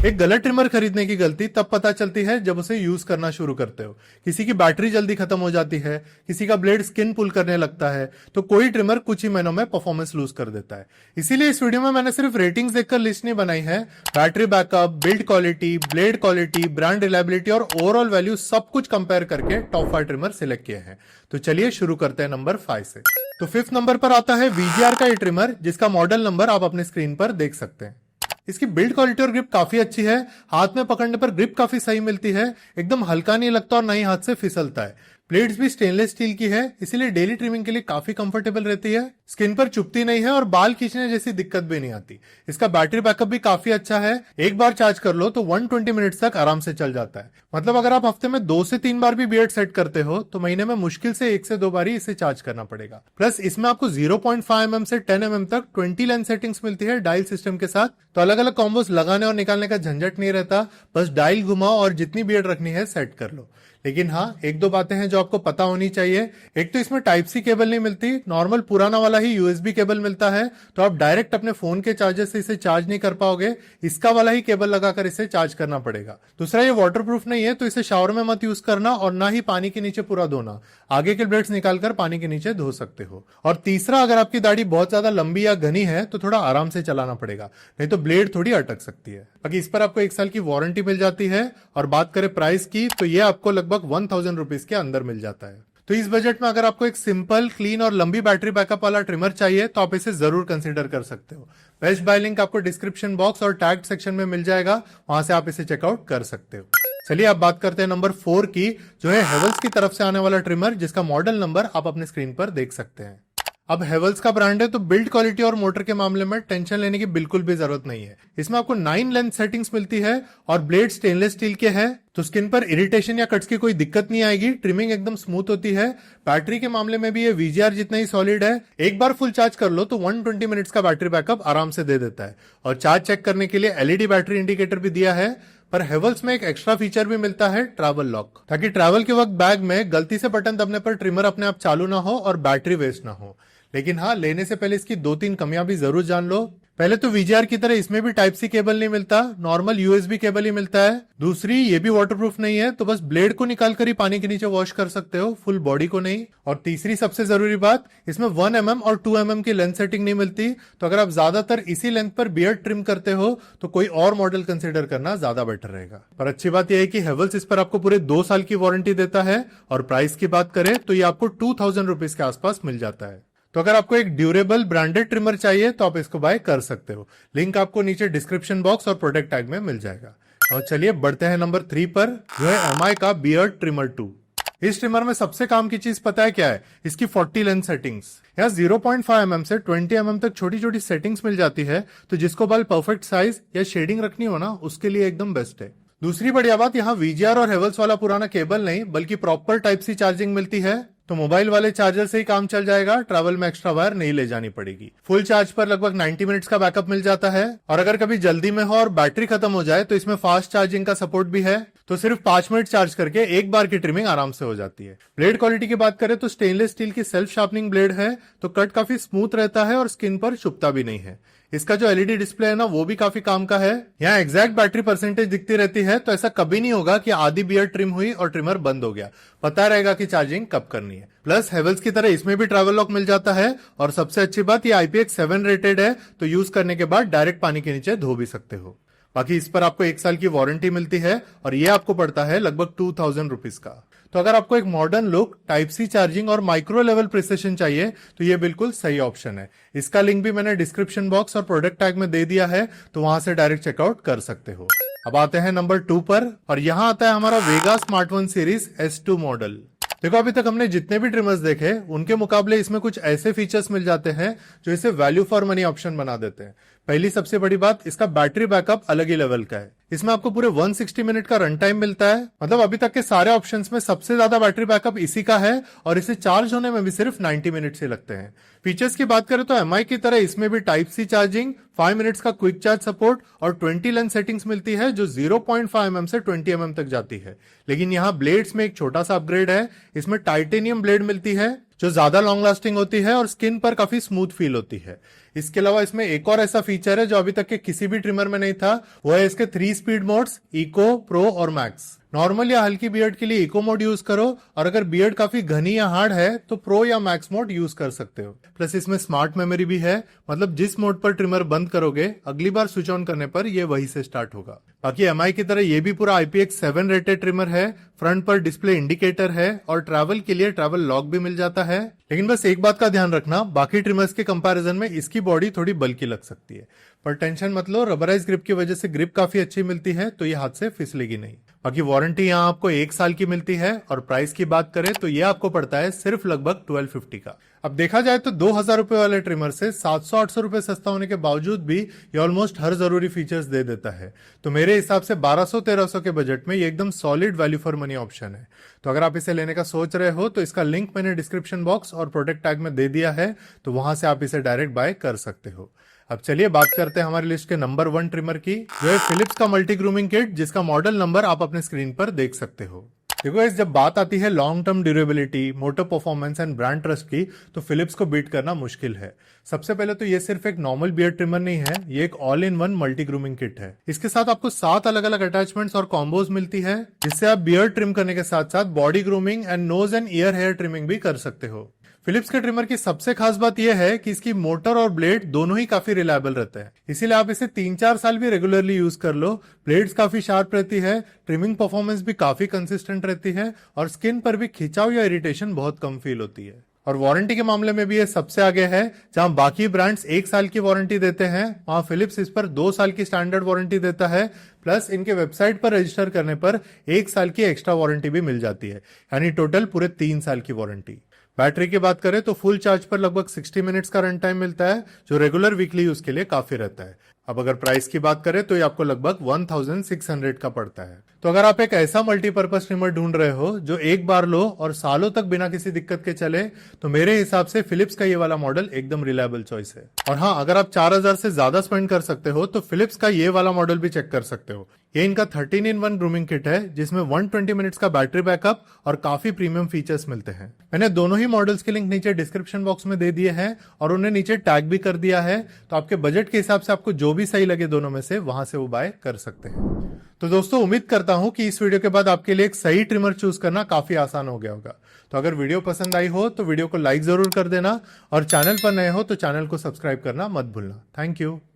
एक गलत ट्रिमर खरीदने की गलती तब पता चलती है जब उसे यूज करना शुरू करते हो। किसी की बैटरी जल्दी खत्म हो जाती है, किसी का ब्लेड स्किन पुल करने लगता है, तो कोई ट्रिमर कुछ ही महीनों में परफॉर्मेंस लूज कर देता है। इसीलिए इस वीडियो में मैंने सिर्फ रेटिंग्स देखकर लिस्ट नहीं बनाई है, battery backup, build quality, blade quality, brand reliability और ओवरऑल वैल्यू सब कुछ कंपेयर करके टॉप 5 ट्रिमर सिलेक्ट किए हैं। तो चलिए शुरू करते हैं नंबर 5 से। तो 5th नंबर पर आता है VGR का ये ट्रिमर, जिसका मॉडल नंबर आप अपने स्क्रीन पर देख सकते हैं। इसकी बिल्ड क्वालिटी और ग्रिप काफी अच्छी है। हाथ में पकड़ने पर ग्रिप काफी सही मिलती है, एकदम हल्का नहीं लगता और ना ही हाथ से फिसलता है। प्लेट्स भी स्टेनलेस स्टील की है, इसीलिए डेली ट्रिमिंग के लिए काफी कंफर्टेबल रहती है। स्किन पर चुभती नहीं है और बाल खींचने जैसी दिक्कत भी नहीं आती। इसका बैटरी बैकअप भी काफी अच्छा है, एक बार चार्ज कर लो तो 120 मिनट्स तक आराम से चल जाता है। मतलब अगर आप हफ्ते में 2 से 3 बार भी बियर्ड सेट करते हो तो महीने में मुश्किल से 1 से 2 बार ही इसे चार्ज करना पड़ेगा। प्लस इसमें आपको 0.5 mm से 10 mm तक 20 लेंथ सेटिंग्स मिलती है डायल सिस्टम के साथ। तो अलग अलग कॉम्बोस लगाने और निकालने का झंझट नहीं रहता, बस डायल घुमाओ और जितनी बियर्ड रखनी है सेट कर लो। लेकिन हाँ, एक दो बातें हैं जो आपको पता होनी चाहिए। एक तो इसमें टाइप सी केबल नहीं मिलती, नॉर्मल पुराना वाला ही USB केबल मिलता है, तो आप डायरेक्ट अपने फोन के चार्जर से इसे चार्ज नहीं कर पाओगे, इसका वाला ही केबल लगाकर इसे चार्ज करना पड़ेगा। दूसरा, ये वाटरप्रूफ नहीं है, तो इसे शावर में मत यूज करना और ना ही पानी के नीचे पूरा धोना। आगे के ब्लेड्स निकालकर पानी के नीचे धो सकते हो। और तीसरा, अगर आपकी दाढ़ी बहुत ज्यादा लंबी या घनी है तो थोड़ा आराम से चलाना पड़ेगा, नहीं तो ब्लेड थोड़ी अटक सकती है। बाकी इस पर आपको 1 साल की वारंटी मिल जाती है। और बात करें प्राइस की, तो ये आपको लगभग 1000 रुपीज के अंदर मिल जाता है। तो इस बजट में अगर आपको एक सिंपल, क्लीन और लंबी बैटरी बैकअप वाला ट्रिमर चाहिए तो आप इसे जरूर कंसीडर कर सकते हो। बेस्ट बाय लिंक आपको डिस्क्रिप्शन बॉक्स और टैग सेक्शन में मिल जाएगा, वहां से आप इसे चेकआउट कर सकते हो। चलिए अब बात करते हैं नंबर 4 की, जो है हेवल्स की तरफ से आने वाला ट्रिमर, जिसका मॉडल नंबर आप अपने स्क्रीन पर देख सकते हैं। अब हेवल्स का ब्रांड है तो बिल्ड क्वालिटी और मोटर के मामले में टेंशन लेने की बिल्कुल भी जरूरत नहीं है। इसमें आपको 9 लेंथ सेटिंग्स मिलती है और ब्लेड स्टेनलेस स्टील के हैं, तो स्किन पर इरिटेशन या कट्स की कोई दिक्कत नहीं आएगी। ट्रिमिंग एकदम स्मूथ होती है। बैटरी के मामले में भी ये VGR जितना ही सॉलिड है। एक बार फुल चार्ज कर लो तो 120 मिनट्स का बैटरी बैकअप आराम से दे देता है। और चार्ज चेक करने के लिए LED बैटरी इंडिकेटर भी दिया है। पर हेवल्स में एक एक्स्ट्रा फीचर भी मिलता है, ट्रैवल लॉक, ताकि ट्रैवल के वक्त बैग में गलती से बटन दबने पर ट्रिमर अपने आप चालू ना हो और बैटरी वेस्ट ना हो। लेकिन हाँ, लेने से पहले इसकी 2-3 कमियां भी जरूर जान लो। पहले तो VGR की तरह इसमें भी टाइप सी केबल नहीं मिलता, नॉर्मल USB केबल ही मिलता है। दूसरी, ये भी वाटरप्रूफ नहीं है, तो बस ब्लेड को निकाल कर ही पानी के नीचे वॉश कर सकते हो, फुल बॉडी को नहीं। और तीसरी सबसे जरूरी बात, इसमें 1 mm और 2 mm की लेंथ सेटिंग नहीं मिलती, तो अगर आप ज्यादातर इसी लेंथ पर बियर्ड ट्रिम करते हो तो कोई और मॉडल कंसिडर करना ज्यादा बेटर रहेगा। पर अच्छी बात यह है कि हेवल्स इस पर आपको पूरे 2 साल की वारंटी देता है। और प्राइस की बात करें तो ये आपको 2000 रुपीज के आसपास मिल जाता है। तो अगर आपको एक ड्यूरेबल ब्रांडेड ट्रिमर चाहिए तो आप इसको बाय कर सकते हो। लिंक आपको नीचे डिस्क्रिप्शन बॉक्स और प्रोडक्ट टैग में मिल जाएगा। और चलिए बढ़ते हैं नंबर 3 पर, जो है MI का बियर्ड ट्रिमर 2। इस ट्रिमर में सबसे काम की चीज पता है क्या है? इसकी 40 लेंथ सेटिंग्स। यहाँ 0.5 mm से 20 mm तक छोटी छोटी सेटिंग्स मिल जाती है, तो जिसको बाल परफेक्ट साइज या शेडिंग रखनी हो ना, उसके लिए एकदम बेस्ट है। दूसरी बढ़िया बात, यहाँ VGR और हेवल्स वाला पुराना केबल नहीं, बल्कि प्रॉपर टाइप सी चार्जिंग मिलती है, तो मोबाइल वाले चार्जर से ही काम चल जाएगा। ट्रैवल में एक्स्ट्रा वायर नहीं ले जानी पड़ेगी। फुल चार्ज पर लगभग 90 मिनट्स का बैकअप मिल जाता है। और अगर कभी जल्दी में हो और बैटरी खत्म हो जाए तो इसमें फास्ट चार्जिंग का सपोर्ट भी है, तो सिर्फ 5 मिनट चार्ज करके एक बार की ट्रिमिंग आराम से हो जाती है। ब्लेड क्वालिटी की बात करें तो स्टेनलेस स्टील की सेल्फ शार्पनिंग ब्लेड है, तो कट काफी स्मूथ रहता है और स्किन पर चुभता भी नहीं है। इसका जो LED डिस्प्ले है ना, वो भी काफी काम का है। यहाँ एग्जैक्ट बैटरी परसेंटेज दिखती रहती है, तो ऐसा कभी नहीं होगा कि आधी बियर्ड ट्रिम हुई और ट्रिमर बंद हो गया। पता रहेगा कि चार्जिंग कब करनी है। प्लस हेवल्स की तरह इसमें भी ट्रैवल लॉक मिल जाता है। और सबसे अच्छी बात, ये IPX7 रेटेड है, तो यूज करने के बाद डायरेक्ट पानी के नीचे धो भी सकते हो। बाकी इस पर आपको 1 साल की वारंटी मिलती है और ये आपको पड़ता है लगभग 2000 रुपीज का। तो अगर आपको एक modern look, type C charging और माइक्रो लेवल प्रिसिशन चाहिए तो ये बिल्कुल सही ऑप्शन है। इसका लिंक भी मैंने डिस्क्रिप्शन बॉक्स और प्रोडक्ट टैग में दे दिया है, तो वहां से डायरेक्ट चेकआउट कर सकते हो। अब आते हैं नंबर 2 पर, और यहाँ आता है हमारा Vega smart one series S2 model. देखो, अभी तक हमने जितने भी ट्रिमर्स देखे उनके मुकाबले इसमें कुछ ऐसे फीचर्स मिल जाते हैं जो इसे वैल्यू फॉर मनी ऑप्शन बना देते हैं। पहली सबसे बड़ी बात, इसका बैटरी बैकअप अलग ही लेवल का है। इसमें आपको पूरे 160 मिनट का रन टाइम मिलता है। मतलब अभी तक के सारे ऑप्शंस में सबसे ज्यादा बैटरी बैकअप इसी का है, और इसे चार्ज होने में भी सिर्फ 90 मिनट से लगते हैं। फीचर्स की बात करें तो MI की तरह इसमें भी टाइप सी चार्जिंग, 5 मिनट्स का क्विक चार्ज सपोर्ट और 20 लेंथ सेटिंग्स मिलती है, जो 0.5 mm से 20 mm तक जाती है। लेकिन यहाँ ब्लेड्स में एक छोटा सा अपग्रेड है। इसमें टाइटेनियम ब्लेड मिलती है, जो ज्यादा लॉन्ग लास्टिंग होती है और स्किन पर काफी स्मूथ फील होती है। इसके अलावा इसमें एक और ऐसा फीचर है जो अभी तक के किसी भी ट्रिमर में नहीं था, वो है इसके 3 स्पीड मोड्स, इको, प्रो और मैक्स। नॉर्मल या हल्की बियर्ड के लिए इको मोड यूज करो, और अगर बियर्ड काफी घनी या हार्ड है तो प्रो या मैक्स मोड यूज कर सकते हो। प्लस इसमें स्मार्ट मेमोरी भी है, मतलब जिस मोड पर ट्रिमर बंद करोगे अगली बार स्विच ऑन करने पर ये वही से स्टार्ट होगा। बाकी एमआई की तरह ये भी पूरा IPX7 रेटेड ट्रिमर है, फ्रंट पर डिस्प्ले इंडिकेटर है और ट्रैवल के लिए ट्रैवल लॉग भी मिल जाता है। लेकिन बस एक बात का ध्यान रखना, बाकी ट्रिमर्स के कंपैरिजन में इसकी बॉडी थोड़ी बल्की लग सकती है, पर टेंशन मत लो, रबराइज ग्रिप की वजह से ग्रिप काफी अच्छी मिलती है, तो ये हाथ से फिसलेगी नहीं। बाकी वारंटी यहाँ आपको 1 साल की मिलती है, और प्राइस की बात करें तो ये आपको पड़ता है सिर्फ लगभग 1250 का। अब देखा जाए तो 2000 रुपए वाले ट्रिमर से 700-800 रुपए सस्ता होने के बावजूद भी ये ऑलमोस्ट हर जरूरी फीचर्स दे देता है। तो मेरे हिसाब से 1200-1300 के बजट में ये एकदम solid value for money option है। तो अगर आप इसे लेने का सोच रहे हो तो इसका लिंक मैंने डिस्क्रिप्शन बॉक्स और प्रोडक्ट टैग में दे दिया है, तो वहां से आप इसे डायरेक्ट बाय कर सकते हो। अब चलिए बात करते हैं हमारी लिस्ट के नंबर 1 ट्रिमर की, जो है फिलिप्स का मल्टी ग्रूमिंग किट, जिसका मॉडल नंबर आप अपने स्क्रीन पर देख सकते हो। देखो इस जब बात आती है long term durability, motor performance and brand trust की, तो फिलिप्स को बीट करना मुश्किल है। सबसे पहले तो ये सिर्फ एक नॉर्मल बियर्ड ट्रिमर नहीं है, ये एक all in one multi grooming kit है। इसके साथ आपको 7 अलग अलग अटैचमेंट्स और कॉम्बोज मिलती है, जिससे आप बियर्ड ट्रिम करने के साथ साथ body grooming and nose and ear hair trimming भी कर सकते हो। फिलिप्स के ट्रिमर की सबसे खास बात यह है कि इसकी मोटर और ब्लेड दोनों ही काफी रिलायबल रहते हैं, इसीलिए आप इसे 3-4 साल भी रेगुलरली यूज कर लो। ब्लेड्स काफी शार्प रहती है, ट्रिमिंग परफॉर्मेंस भी काफी कंसिस्टेंट रहती है, और स्किन पर भी खिंचाव या इरिटेशन बहुत कम फील होती है। और वारंटी के मामले में भी ये सबसे आगे है। जहां बाकी ब्रांड्स 1 साल की वारंटी देते हैं, वहां फिलिप्स इस पर 2 साल की स्टैंडर्ड वारंटी देता है। प्लस इनके वेबसाइट पर रजिस्टर करने पर 1 साल की एक्स्ट्रा वारंटी भी मिल जाती है, यानी टोटल पूरे 3 साल की वारंटी। बैटरी की बात करें तो फुल चार्ज पर लगभग 60 मिनट्स का रन टाइम मिलता है, जो रेगुलर वीकली यूज के लिए काफी रहता है। अब अगर प्राइस की बात करें तो ये आपको लगभग 1600 का पड़ता है। तो अगर आप एक ऐसा मल्टीपर्पज ट्रिमर ढूंढ रहे हो जो एक बार लो और सालों तक बिना किसी दिक्कत के चले, तो मेरे हिसाब से फिलिप्स का ये वाला मॉडल एकदम रिलायबल चॉइस है। और हाँ, अगर आप 4000 से ज्यादा स्पेंड कर सकते हो तो फिलिप्स का ये वाला मॉडल भी चेक कर सकते हो। ये इनका 13-in-1 ग्रूमिंग किट है, जिसमें 120 मिनट्स का बैटरी बैकअप और काफी प्रीमियम फीचर्स मिलते हैं। मैंने दोनों ही मॉडल्स के लिंक नीचे डिस्क्रिप्शन बॉक्स में दे दिए हैं, और उन्हें नीचे टैग भी कर दिया है, तो आपके बजट के हिसाब से आपको जो भी सही लगे दोनों में से, वहां से वो बाय कर सकते हैं। तो दोस्तों, उम्मीद करता हूं कि इस वीडियो के बाद आपके लिए एक सही ट्रिमर चूज करना काफी आसान हो गया होगा। तो अगर वीडियो पसंद आई हो तो वीडियो को लाइक जरूर कर देना, और चैनल पर नए हो तो चैनल को सब्सक्राइब करना मत भूलना। Thank you.